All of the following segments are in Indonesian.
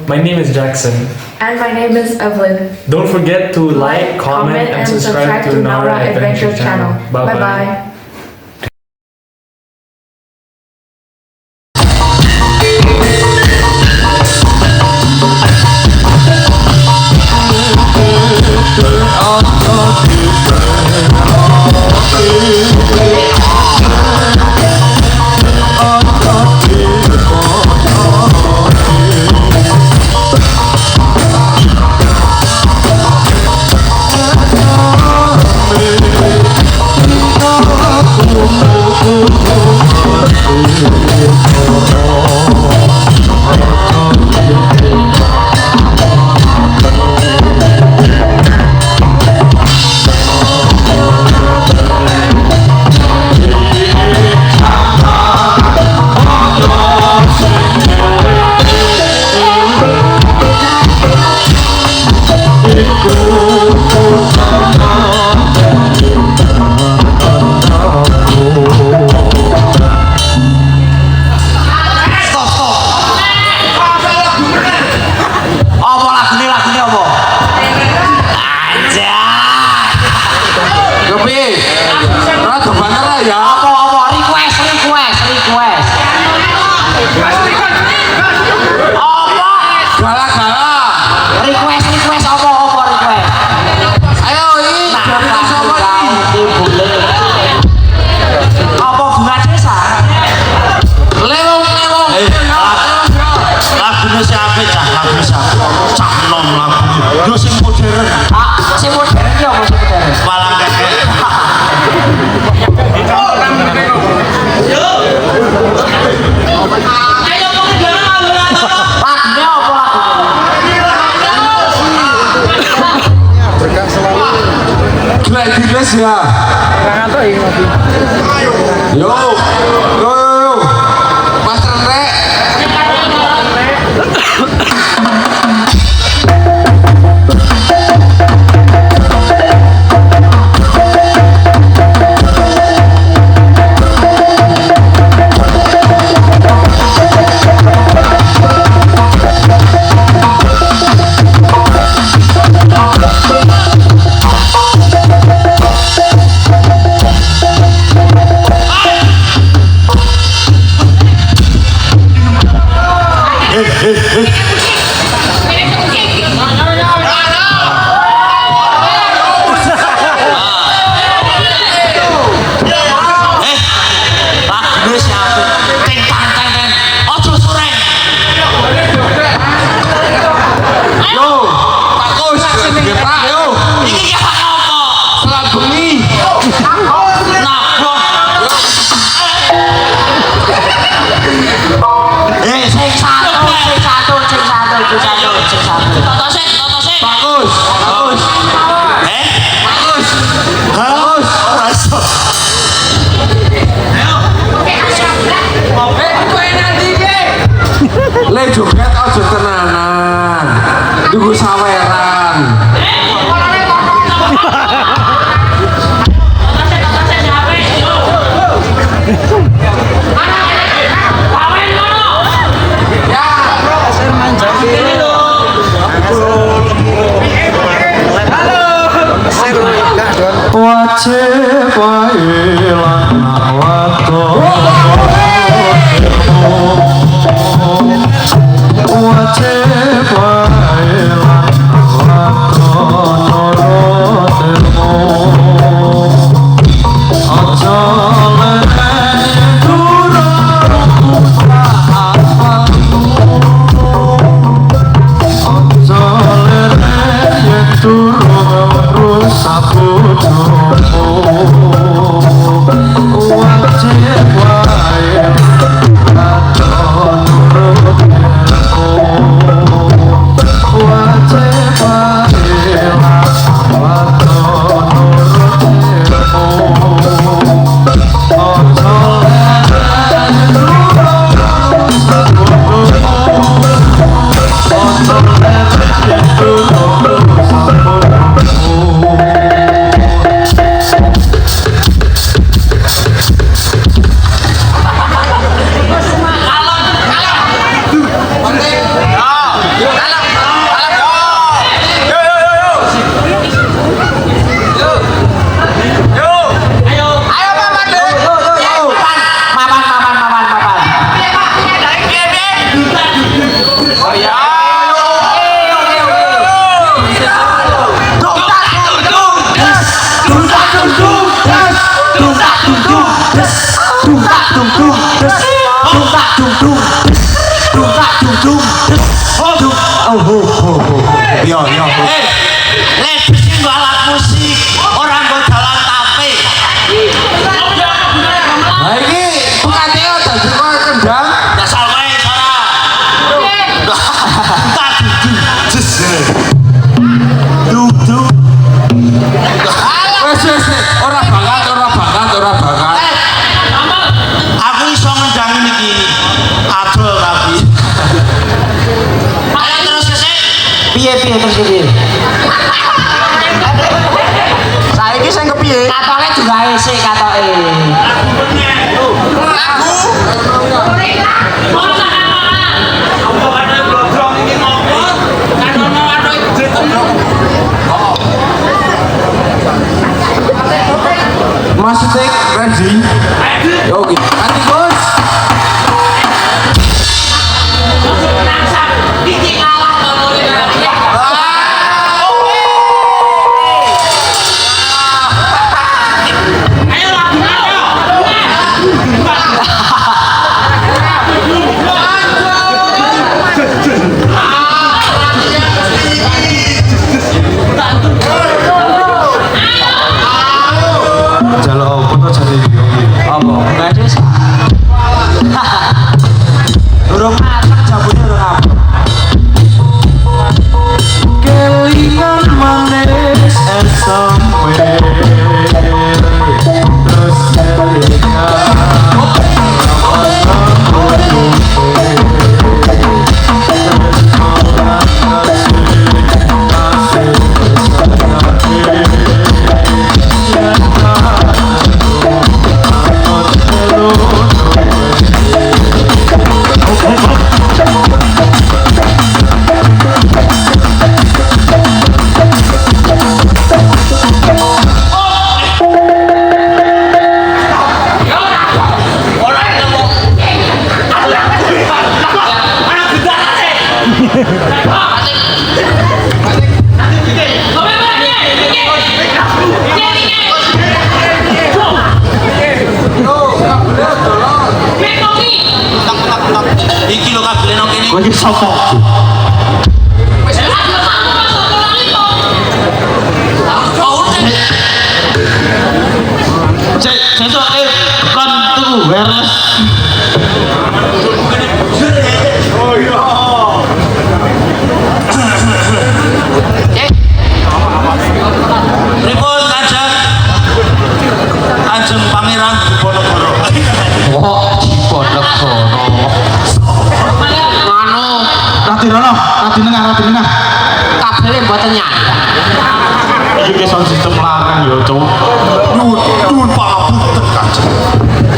My name is Jackson. And my name is Evelyn. Don't forget to like, comment, and subscribe to Nara Adventure channel. Bye bye. Ya. Yo, Mas Rek. Le joget aja tenanan. Tunggu saweran. Wajib wae lan waktu wajib wae lan waktu nurut ilmu aja leren durung aja leren yen durung rusak bojomu wajib wae waktu nurut wajib wae waktu nurut Yo. Levis iki nggo alat musik, ora nggo dalan tape. Nah ini pengganti dadi kok kendang. Dasar kowe ora. Tak jus. Dudu. Wes ora banget. Aku iso ngendang niki. Adol tapi. Ayo terus kesik. Piye terus piye? Saiki sing kepiye? Katoke jugae sik katoke. Mas Tek ready? Yo oke. Nanti Gus. Jaluk apa to jane iki? Apa? Enggak desa. Durung matek jabune urung apa. Kelingan manis and somewhere terus Iki lho kabeh nang kene. kowe iki sapa? Sesuk kon tuku wireless. Oh iya. Pripun Kanjeng? Kanjeng Pangeran Diponegoro. Kok Diponegoro. Rati rono, rati nengah. Kabele mboten nyandang. Iki sound system larang yo, Cuk. Nuwun pangapunten Kanjeng.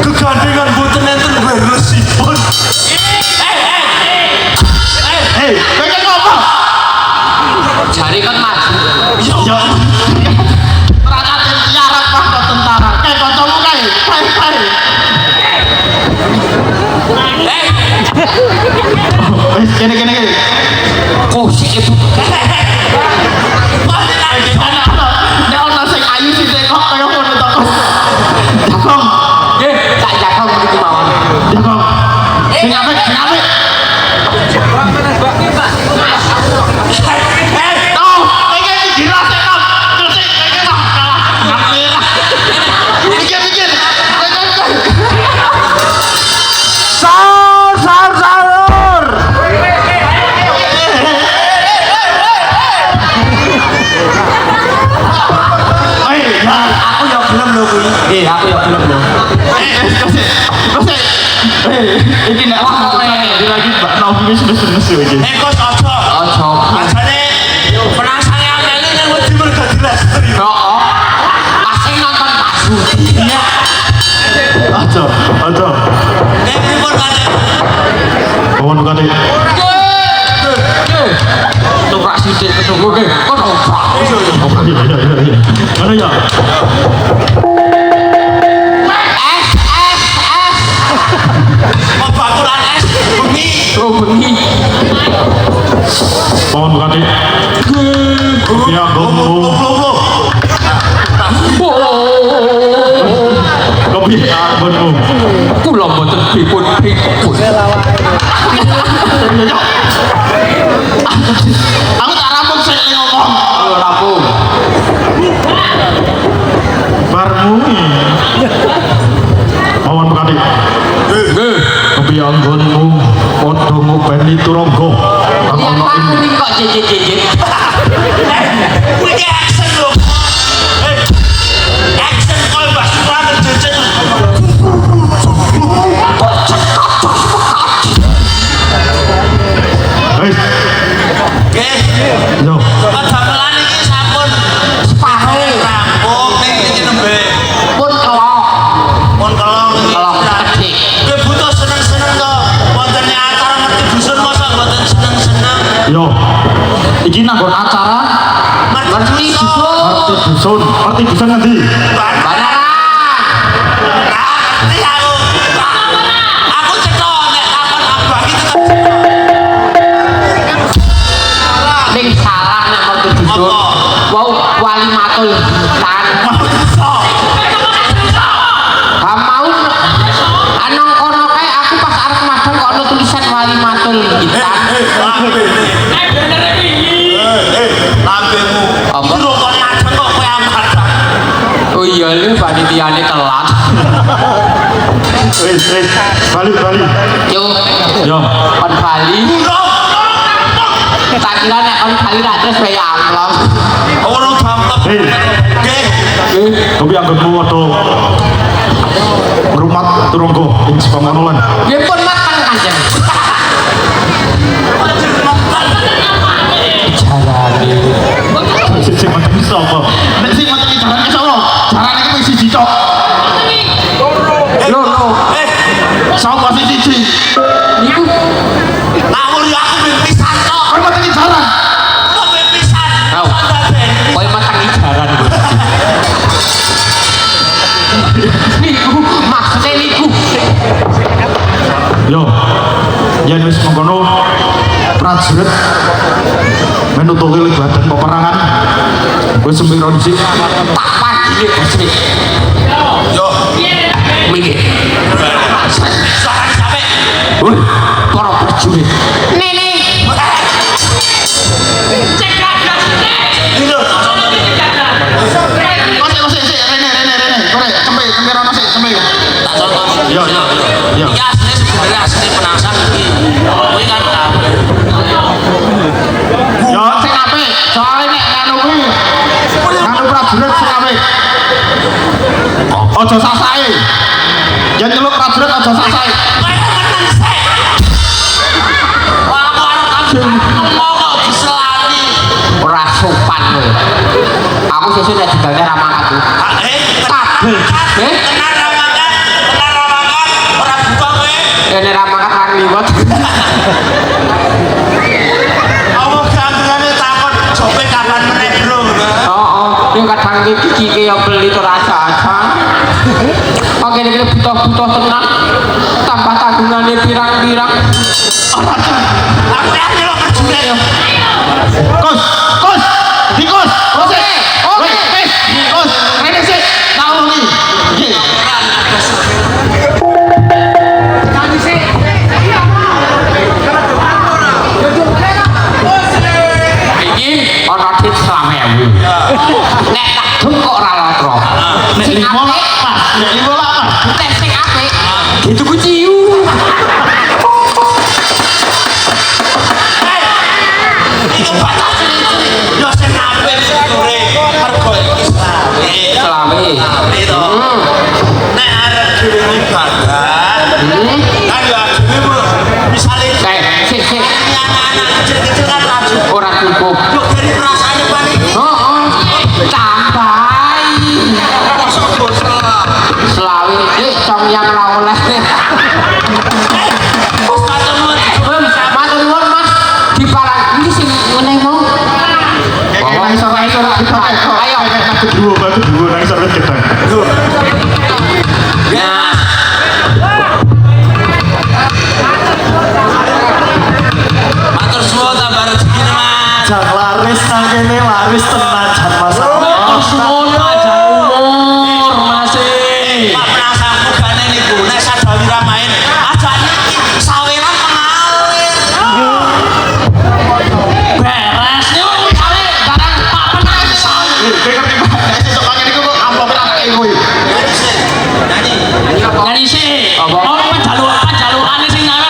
Kegandengan boten enten wirelessipun. Hei, kowe iki ngopo? Jari kon maju. Yo. Peranaten tiarap kok tentara. Kae kancamu kae. Wis kene. Oh, sik ibu. Nek ono sing ayu sithik kok kaya ngono to, Kos. Jakong. Nggih, tak jakong iki mawon. Jakong. Sing apik. Tau, iki dirasik kok. Terus iki kok. Mikir. Sahur. Aku ya gelem lho kuwi. Nggih, aku ya gelem lho. Iki nek lagi Mbak Novi wis nesu iki. Kos aja. Aja. Ajane penangsane amene ning wedi mergo direstri. Heeh. Pasti nonton maju. Iya. Aja. Pripun Kanjeng? Mohon kali. Tukrak sithik ketemu nggih. Kon obrak. Iya. Mana ya? Mau bakulan es bengi. Oh, bengi. Mohon kali. Ya, gomu. Kebiasaan gomu. Kula mboten pripun. Aku tak rampung sik nggonmu padha ngopeni turangga. Lihat aku nih kok jejet-jejet. Kuwi ki action lho. Action kol Mbah Suran jejet. Hei, Nggih. yo. Padamelan iki sampun Separuh. rampung ning iki nembe. Pun kelok. Pun kelong iki. Kelok gede. Kowe butuh seneng-seneng to. Wontene acara ngerti dusun masa mboten seneng-seneng. Yo. Iki nanggon acara Ngerti dusun. arti dusun. Arti dusun ngendi? Banaran. Ngerti aku. Aku cetha nek takon abah iki tetep Ning salah nek ngerti dusun. Wow, wali matul tan. Mau anong kono kae aku pas arep madang kok ono tulisan wali matul gitan. lambemu. Apa? Lho kok madang kok kowe amat. Oh iya lho panitiane telat. Balik. Yo, Yo. kon Bali. Tak kira nek kon Bali ra terus bae amplop. Ora damplek. Hei. Nggih. Tapi anggonmu padha ngrumat turangga ing Sepamonolan. Nggih pun mateng Kanjeng. Jarane. Sing macam bisa apa? Nek sing mati jalan ke sapa? Jarane ki wis siji tok. Lho. Sapa sing siji? Niku Ngawur ya aku ben pisan kok. Kon mati jalan. Kok ben pisan. Tau. koyo matang ijaran. Niku maksudnya niku. Yo. Yen wis mengkono prajurit menutupi badan peperangan. Wis sempiro dhisik. Tak pagine Gusti. Yo. Minggir. Sokan sampe. Woi, Para prajurit. Nene. Lho. Kosek sik rene. Korek cempe rono sik cempe. Tak contoh. yo. Iki asline sebenarnya asline penangsang iki. Kuwi kan Yo. Sing apik, soalnya nek nganu kuwi. Nganu prajurit sing apik. Aja sasae. Yen nyeluk prajurit aja sasae. kowe meneng sik. Wah, aku arep ngomong kok diselani. Ora sopan kowe. Aku sesuk nek digawe ra mangkat. Kabel. Tenan ramangan. Ora buka kowe. Nek ra mangkat ra liwat. Apa gandengane takon jope kapan meneh, Bro? Ini kadang gigi ya beli itu rasa-rasa. Oke, ini butuh tenang. Tambah tanggungannya pirang-pirang. Aku ya nyelok prajurit. Kus. Dikus. Oke. Wis, kus. Rene sik. Tak ulungi. Nggih. Ini ono dit selamewu. Nek tak dung kok ora lotro. Nek Sing limo apik. pas, nek limo lah pas. Nek sing apik. Dituku ciu. Iki batas cilik-cilik. Yo sing apik sore mergo iki slawe. Selawe. Itu. Nek arep dhewe ibadah, kan yo dhewe misale Sik. anak-anak kecil-kecil kan raju. Ora cukup. Yo dari perasaane paling Tambahi. kosong dosa. Selawe. Cong yang ra oleh. Wis katemuan. Matur nuwun Mas. Diparang iki sing ngene mau. Nang iso Ayo. Kedua nang sareng kita. Nah, Matur suwun tambah rezekine, Mas. Jan laris nang kene laris tenan jan masalah. suwun panjang umur Mas. Pak penasangku gane niku nek sadawira main aja niki saweran pengalir. Beres niku kali barang Pak Penas. Sesuk mangan iku kok amplop anake kuwi. Nyanyi. Nyanyi sih. Apa? Jalukan sing nyawe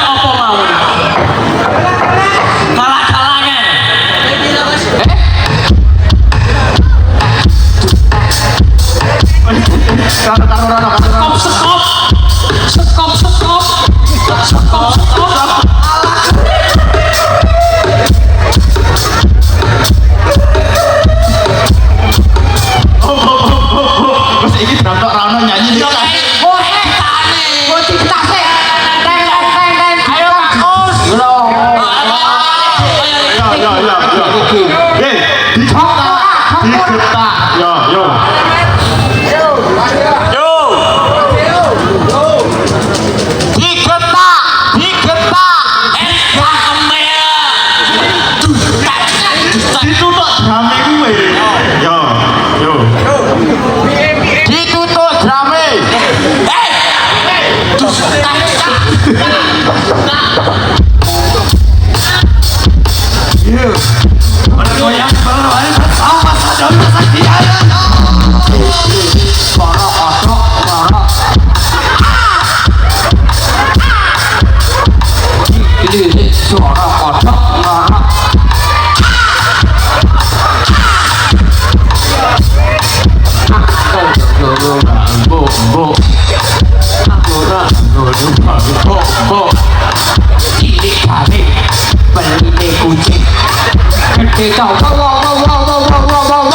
Wis wow.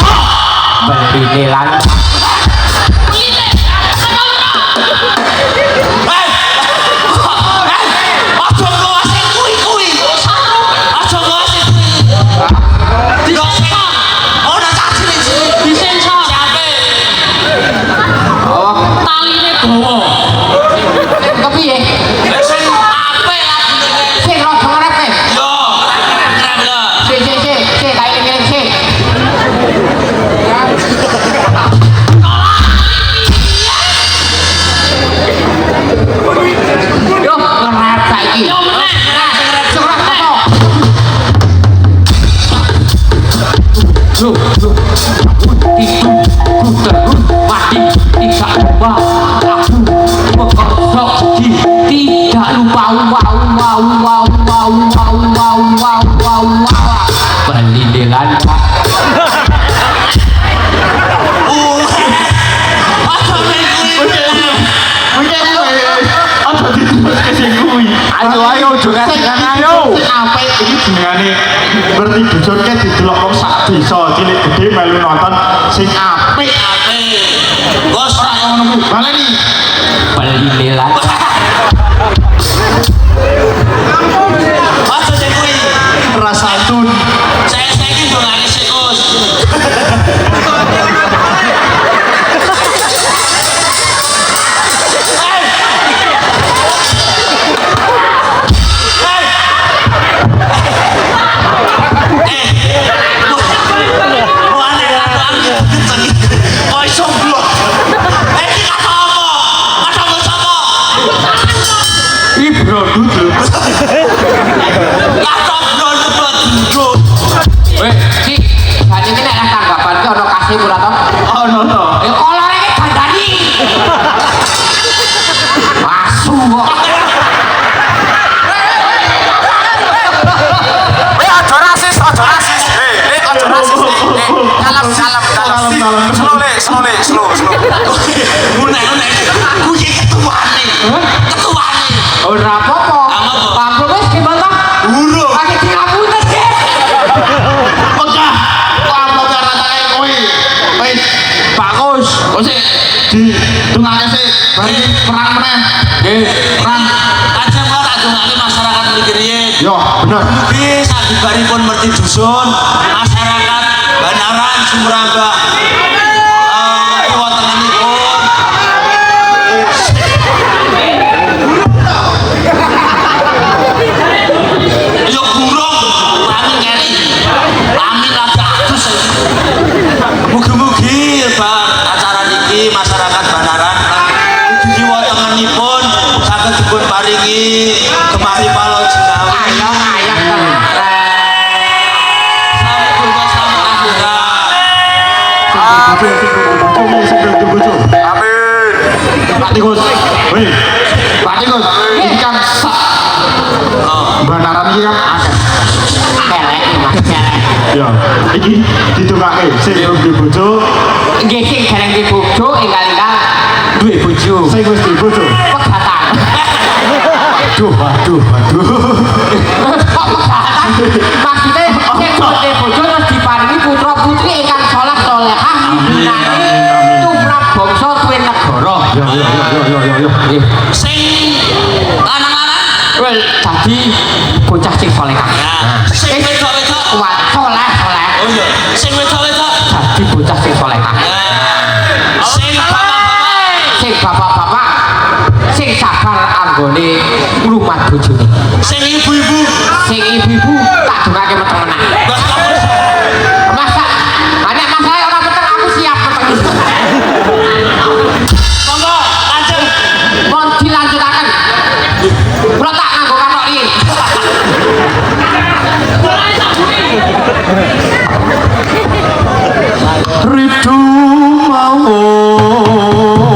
Beline lan. Aja kok sing kuwi. Aja kok sing kuwi. Ora tak cilik-cilik. Disensor. Siape? Oh, Taline dawa. kepiye? Sing apik lagine. Sing rada ngrep e. Yo, keren lho. Sik, tak eling sik. Yo, ngrep saiki. Yo meneh. Surat apa? Lu, itu terus mati tidak lupa aku mengkosok tidak lupa beli dengan Aja ning kuwi. Aja ditulis sing kuwi. Ayo juga ayo. apa Iki jenengane berarti bujurke didelok wong sak desa cilik gede melu nonton sing apik. Apik. Bos Ora ngono ku. Baleni. beli dengan aja sing kuwi. Rasantun. Saya iki dongane sik Gus. Ibro duduk. weh si jadi ini nek tanggapan ki ono kasih ora to Ono to. kolore iki dandani asu kok Aja rasis. Aja rasis. Kalem. Slow. ora apa-apa Pablo wis gimana Urung. lagi ngapunten sih Pegah. Apa carane kuwi? Wis bagus. Wis di dungake sik bari perang meneh. Nggih, perang. Masyarakat Ligriyen. Yo, bener. Mugi sabibaripun merti dusun, masyarakat Banaran Sumramba. Kiwa tengenipun. Yo burung, kami keri. Kami lagi adus. Mugi-mugi acara niki masyarakat Banaran kiwa tengenipun saged dipun paringi gemari palo jinawi. ayah Amin. Pak Tikus. Wih. Pak Tikus. Ini kan sak. Banaran iki kan akeh. kelek mas kelek Ya, iki ditungake sing di bojo, nggih sing dereng di bojo enggal-enggal duwe bojo sing wis di bojo. pegatan Waduh. kok pegatan maksudnya sing di bojo terus diparingi putra putri ingkang saleh salehah ibunane tumrap bangsa tuwin negara Yo. Sing lanang-lanang well dadi bocah sing salehah sing wedok-wedok. kuat saleh Oh iya, sing wedok-wedok. dadi bocah sing salehah Sing bapak-bapak. sing bapak-bapak sing sabar anggone ngrumat bojone Sing ibu-ibu. sing ibu-ibu tak dongake meteng meneh Mbah kamu masa banyak masalah orang meteng aku siap meteng monggo lanjut. mohon dilanjutaken kula tak nganggo kanok riyin Ridu mawur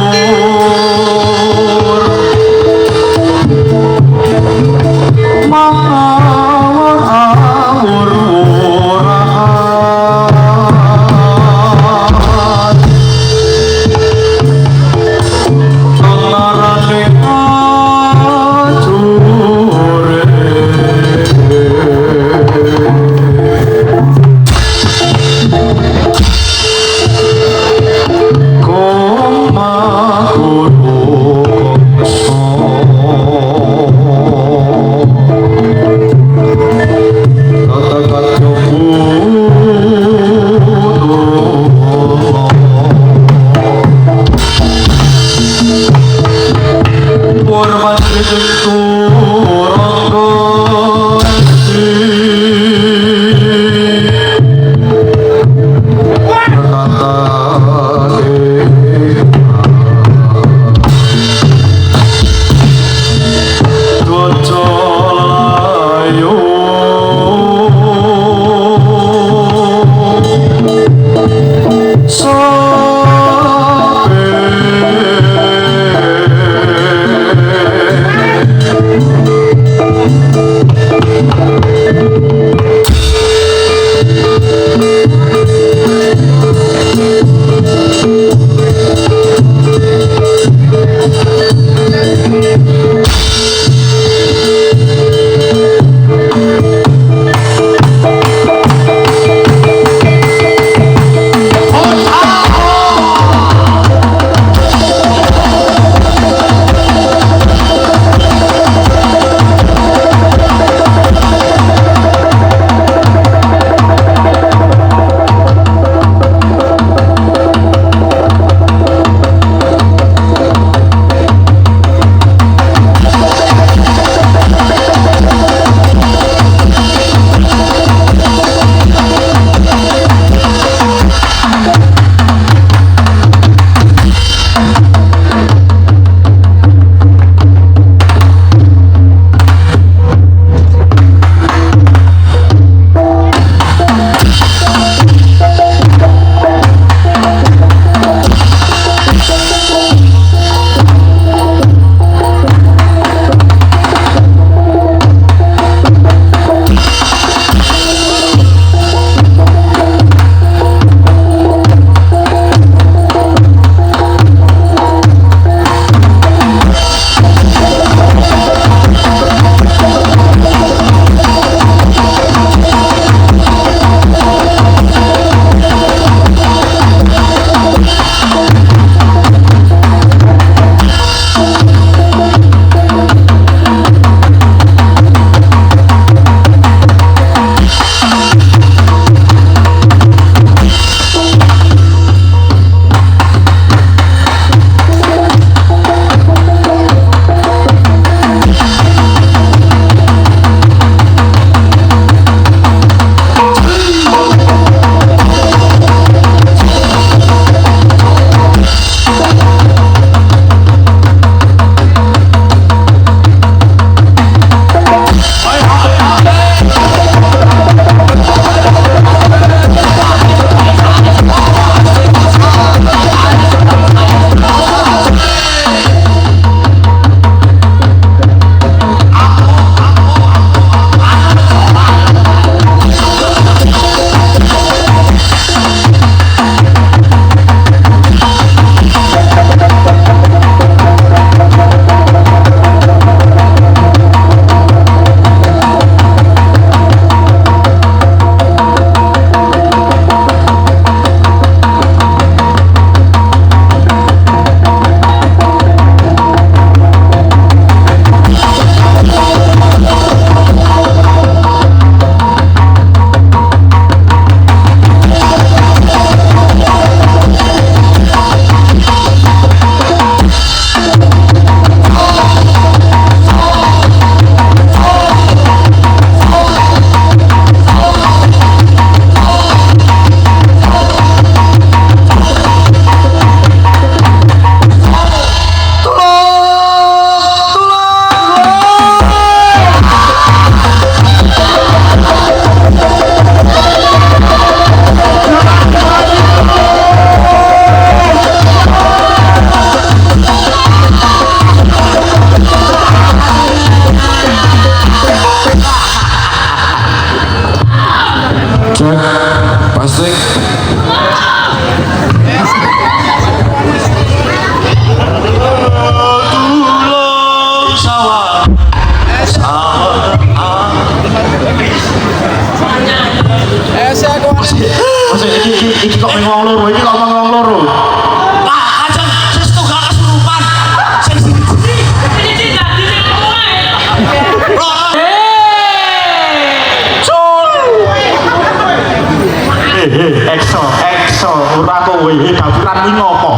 kowe dapuran iki ngopo?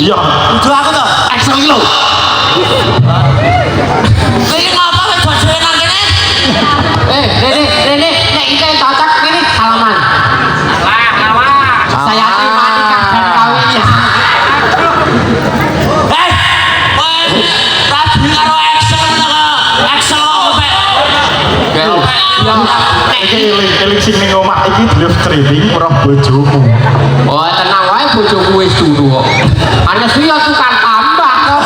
Iya. Kudu aku to. Excel iki lho. Iki ngapa kok bojone nang kene? Nenek, nek iki cocok ini halaman. Saya terima nikah dan kawinnya. Rabi karo Excel ngono kok. Excel kok Iki eling sing ning omah iki drive training ora bojomu. Oh, tenang wae bojoku wis turu kok. Ana sih tukang tambah kok.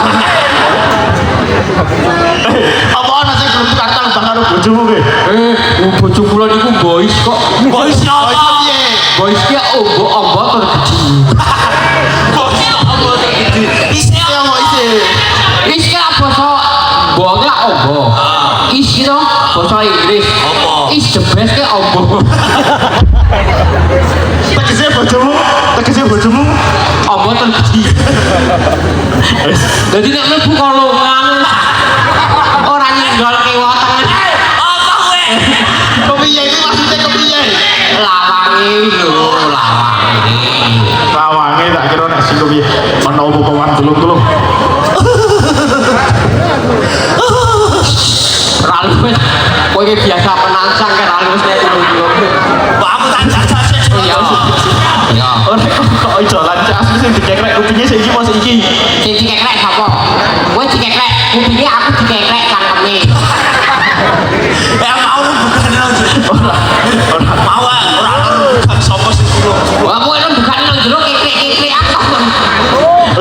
Apa ana sing belum tukar tambah karo bojomu ki? Bojo kula niku boys kok. Boys Oh, apa? piye? Boys ki ombo terkecil. Boys apa iki? Isi Ya mau isi. Is ki basa mbok ki ombo. Is ki to basa Inggris. Apa? Is the best ki ombo. Tegese bojomu Ombo terkecil. Jadi nek mlebu kolongan ora nyenggol kewoten. apa kowe? kepiye iki maksudnya kepiye? Lawange lho, lawange. Lawange tak kira nek sing kepiye ana opo-opoan tulung-tulung. Ralus wis kowe iki biasa penancang kan ralus nek tulung-tulung. Wah, aku tak jajal sih. Iya. Iya. Ora kok iso lancar asli sing dikekrek kupinge sing iki mau sing iki. Sing dikekrek sapa? Kowe dikekrek, kupinge aku dikekrek cangkeme. Mau bukan Ora. mau ora bukan sapa sing kulo. Wah, kowe nang bukan nang jero kekrek-kekrek aku.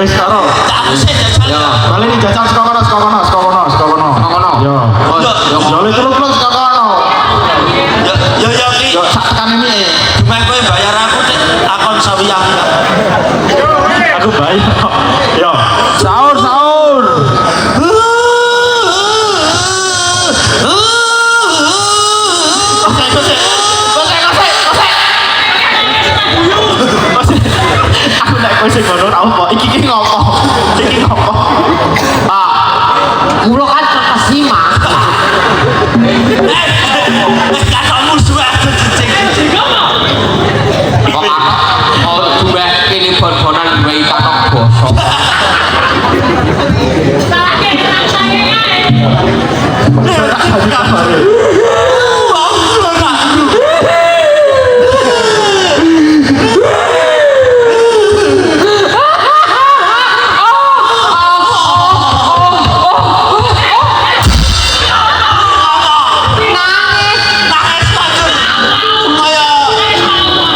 Wis karo. Aku sih jajal. Ya. Balik nih jajal saka kono. Ngono. Yo. Oh, yo. Yo tulung-tulung saka kono. Yo ki. Yo sak tekan ini. Cuma kowe bayar aku Dik, akon sawiyang. Aku baik. Yo. Sahur. Aku nek kowe sing ngono ora apa. Iki ngopo? Kulo kan terkesima. Katamu suwe cicing. Kok aku duwe kene bon-bonan duwe katok basa.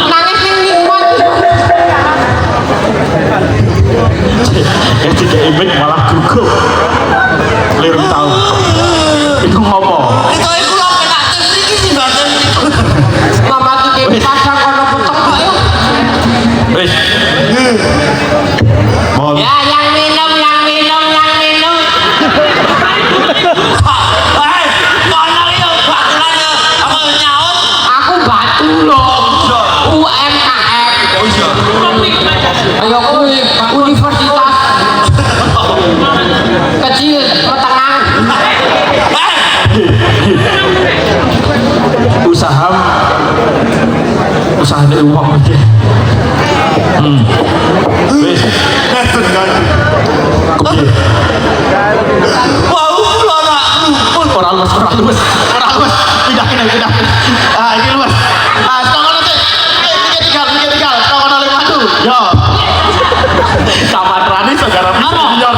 Nangis ning liwat. Yang tidak imik malah gugup. Liru tahu. Itu ngopo? Itu iku lho penak iki sing baten. Mama iki pasang kono putek kok ya. Wis. Mohon. Ya, yang minum. Kono yo bakalan yo apa nyaut. Aku batu loh. UMKM. Oh iya. Ayo kuwi universitas kecil menengah. Usaha dari uang aja. Wis. Kepiye? Wah, kula nak. Ora luwes. Pindahin. Ah, iki luwes. Ah, sekono sik. Iki tinggal. Sekono le maju. Yo. Samatrane saudara senior.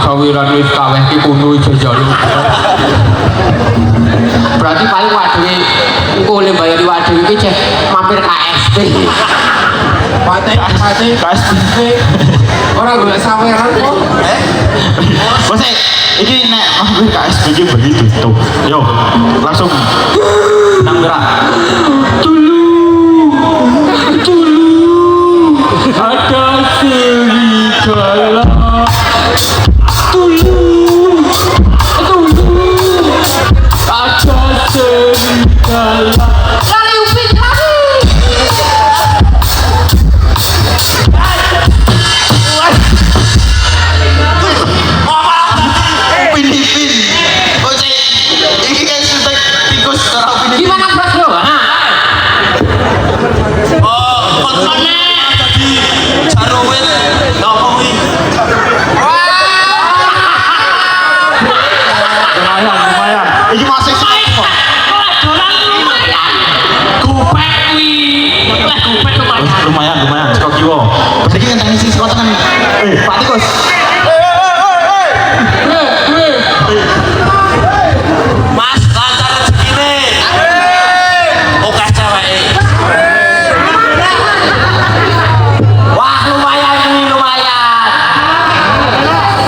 Sawiran wis kaweh ki kuno jajal. Berarti paling waduhe engko le bayar waduh iki cek mampir KSP. Pate KSP. Ora golek saweran kok. Bos iki nek mampir KSP iki begitu tuh. Yo, langsung nang gerak. Tulu. Ada serigala. Tulu. masih semua. Lumayan. Sekok kiwo. Saiki ngenteni sing sekok tenan. Pak Tikus. Mas lancar rezekine. Oke ceweke. Wah, lumayan.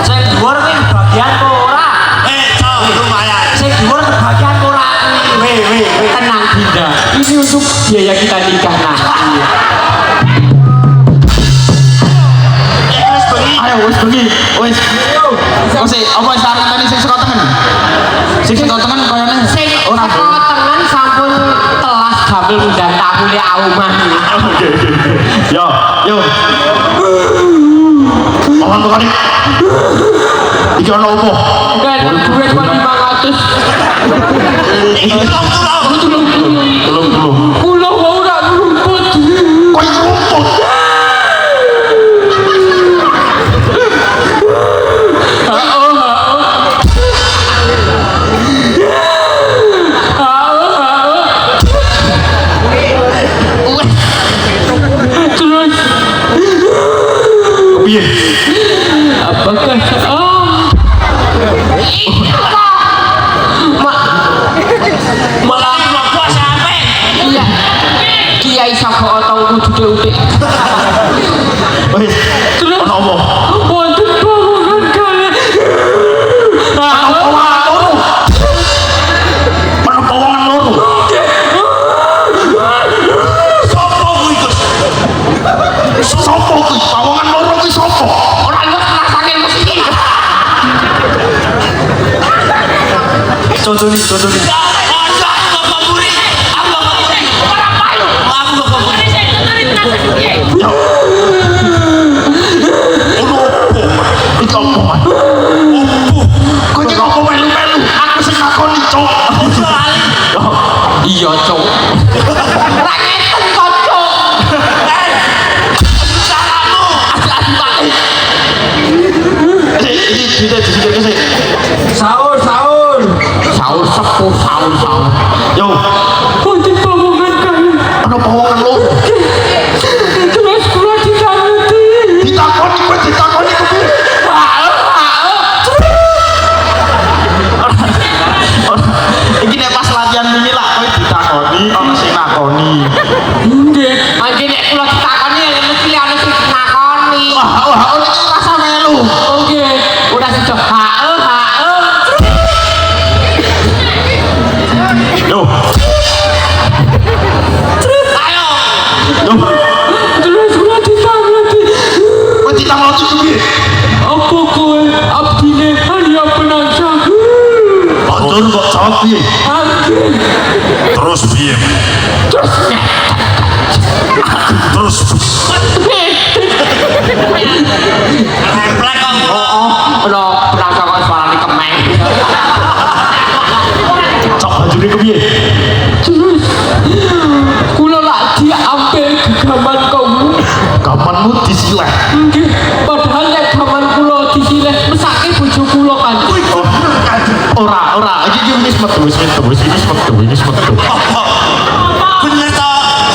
Sing dhuwur kuwi bagian ora. Cok, lumayan. Sing dhuwur bagian ora kuwi. Tenang Dinda. Ini untuk biaya kita nikah nanti. Ayo wis bengi. Wis. Apa saran tadi sing sekok tengen? Sing sekok tengen koyone Sing ora tengen sampun telas damel undang tamu le omah iki. Oke. Yo. Mohon tukang. Iki ono opo? Dan duit kok 500. Belum. Kula ora rumput. Kok rumput? Terus Piye? apakah Malah mlebu sampe. iya Kiai Sago otong udik-udik. Wis. Terus Ono opo? wonten bangunan kali. Ono pawongan loro. Sopo kuwi, Gus? Sopo kuwi? Pawongan loro kuwi sopo? Ora ngerti rasane mesti. Contohnya. Ojo bapak muri. Aku bapak muri. Ora payu. Aku bapak muri. Yo. Ono opo? Iki opo, Mas? Kok iki opo melu-melu? Aku sing ngakoni, Cok. Ojo lali. Iya, Cuk. Ora ngeten kok, Cuk. Salahmu. Adi-adi Pak. Iki duitnya disikirke sik. Sahur sepuh, sahur. Yo, Wonten bangunan kali. ono pawongan loro. Terus kula ditanuti. Ditakoni kuwi. Iki nek pas latihan wingi lah kowe ditakoni ana sing nakoni. Nggih, mangke nek kula ditakoni mesti ana sing nakoni. Wah, ono iki rasa melu. Nggih, udah sido. Yo. Ayo. Yo. Terus kula ditanuti. Kowe ditakoni kuwi. Apa kowe abdine hanya penasihat? Bantur kok jawab piye? Terus piye? Terus Remplek kok. Penasihat kok suarane kemeng. Cok bajune kuwi. Terus kula lak diambil gegaman kamu. Kapanmu disileh. Nggih, padahal nek gaman kula disileh mesake bojo kula kan. Ora, iki wis metu. Bener to.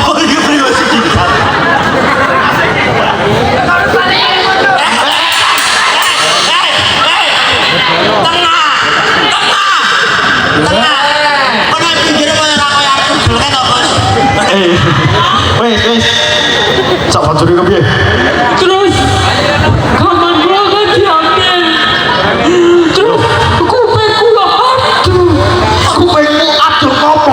Oh iya priwes iki. Tenang. Ono pinggire koyo ora koyo aku dulke to, Gus. Wis. Cok bajune kuwi. Terus gaman kula kan diambil. Terus kuping kula aduh. Kupingmu aduh ngopo?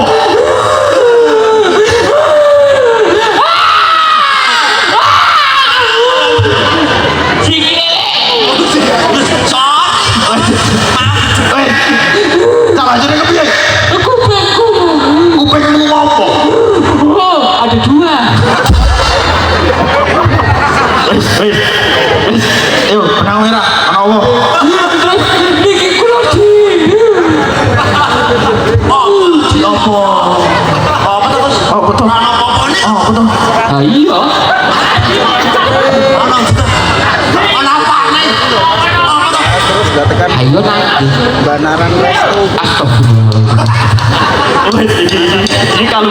Cok bajune kuwi. Kupingku. Kupingmu ngopo? Oh, ada dua. Wis. Ayo, benang merah. Ana opo? Terus niki kula di. Opo? Apa to, Gus? Oh, betul. Ono apa-apane? Oh, betul. Ah iya. Ono apane? Apa to? Ayo nanti. Astagfirullah.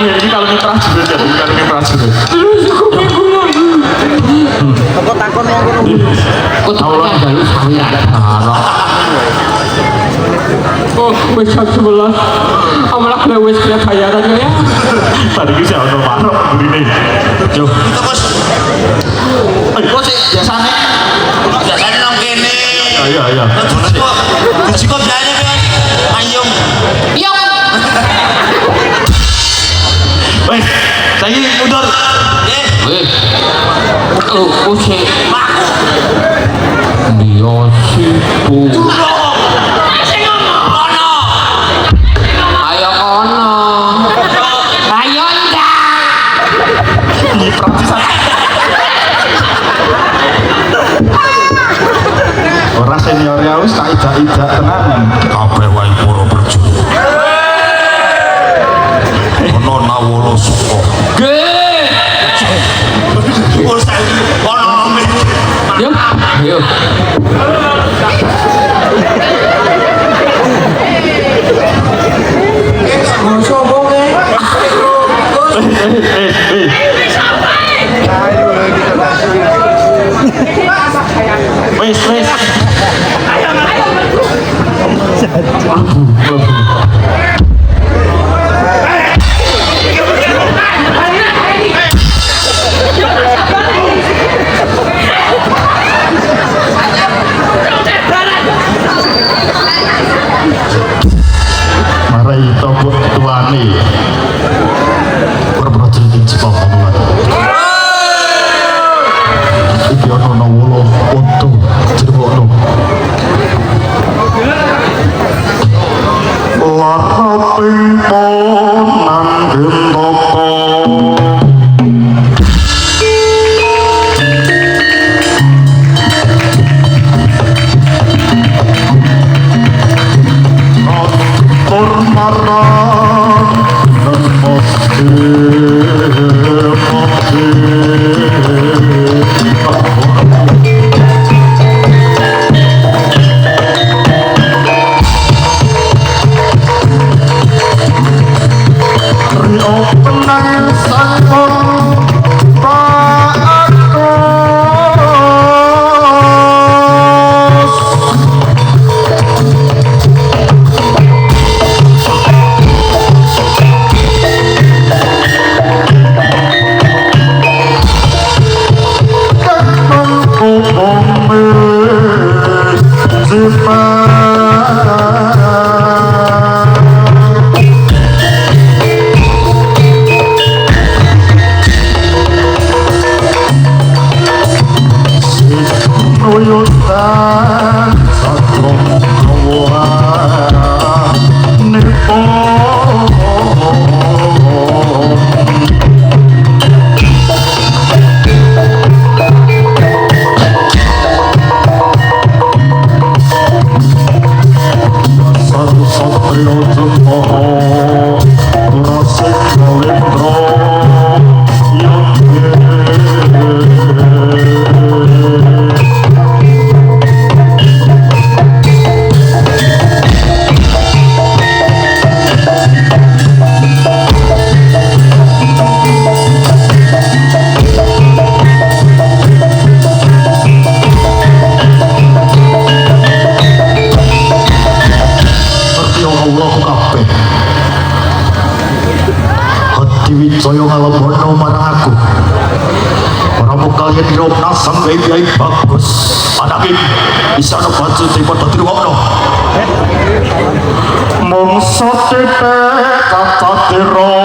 ini kalungnya prajurit ya, ini kalungnya prajurit. Kok takon yang ngono. Kok tawuran galu sawi ada darah. Oh, wis jam 11. Amalah kowe wis kaya bayaran ya. Tadi ki ono marok burine. Yo. Itu bos. Kok sih biasane? Biasanya nang kene. Iya. Kunci kok biayanya kan? Mayung. Yo. Wes, saiki mundur. Weh. Oh, sih. Dia sipu. Ayo kono. Ayo ndang. Ini praktisan. Ora senior ya wis tak ijak-ijak tenanan. Kabeh wae para prajurit. Ono nawala suka. Ge. Ono Yo. Yo. Wes. Marai topuk tuane. Berprajurit Jepang kamulan. Iki ono nawala untung jerwono. Laraping ponan gendoko. Marang dan Wijaya ngalabono marang aku. Ora mung kaliyan diromna sang Hyai Bagus. Ananging bisa ana baju daripada dirungokno. Mung sate kata tiro.